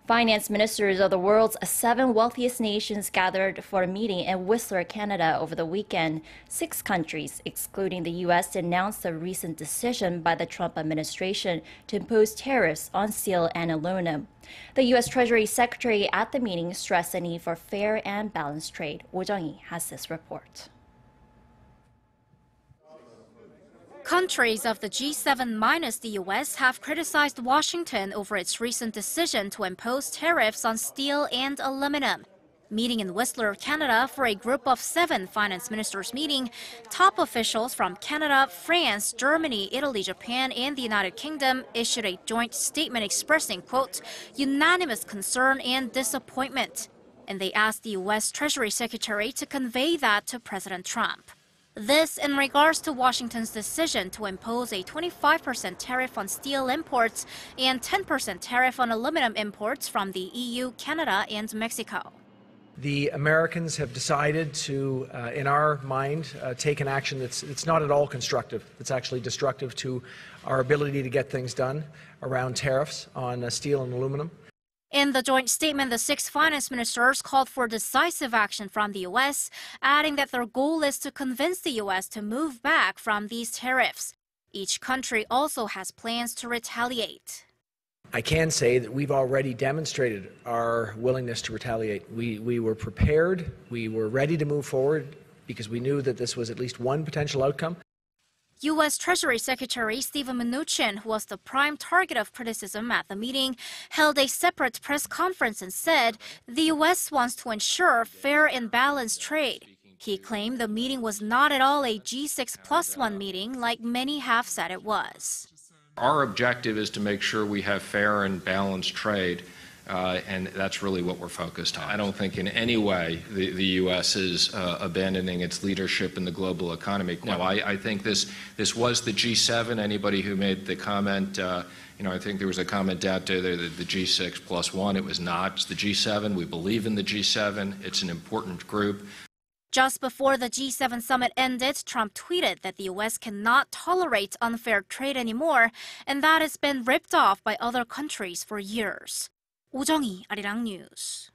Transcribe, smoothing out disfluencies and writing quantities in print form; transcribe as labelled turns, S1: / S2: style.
S1: Finance ministers of the world's 7 wealthiest nations gathered for a meeting in Whistler, Canada over the weekend. 6 countries, excluding the U.S., denounced the recent decision by the Trump administration to impose tariffs on steel and aluminum. The U.S. Treasury Secretary at the meeting stressed the need for fair and balanced trade. Jung-hee has this report.
S2: Countries of the G7 minus the U.S. have criticized Washington over its recent decision to impose tariffs on steel and aluminum. Meeting in Whistler, Canada for a group of 7 finance ministers meeting, top officials from Canada, France, Germany, Italy, Japan, and the United Kingdom issued a joint statement expressing, quote, unanimous concern and disappointment. And they asked the U.S. Treasury Secretary to convey that to President Trump. This in regards to Washington's decision to impose a 25% tariff on steel imports and 10% tariff on aluminum imports from the EU, Canada, and Mexico.
S3: The Americans have decided to, in our mind, take an action that's not at all constructive. It's actually destructive to our ability to get things done around tariffs on steel and aluminum.
S2: In the joint statement, the 6 finance ministers called for decisive action from the U.S., adding that their goal is to convince the U.S. to move back from these tariffs. Each country also has plans to retaliate.
S3: I can say that we've already demonstrated our willingness to retaliate. We were prepared, we were ready to move forward because we knew that this was at least one potential outcome.
S2: U.S. Treasury Secretary Steven Mnuchin, who was the prime target of criticism at the meeting, held a separate press conference and said the U.S. wants to ensure fair and balanced trade. He claimed the meeting was not at all a G6+1 meeting like many have said it was.
S4: Our objective is to make sure we have fair and balanced trade, and that's really what we're focused on. I don't think in any way the U.S. is abandoning its leadership in the global economy. No, I think this was the G7. Anybody who made the comment, I think there was a comment out there that the G6+1, it was not. It's the G7. We believe in the G7. It's an important group.
S2: Just before the G7 summit ended, Trump tweeted that the U.S. cannot tolerate unfair trade anymore, and that has been ripped off by other countries for years. Jung-hee, Arirang News.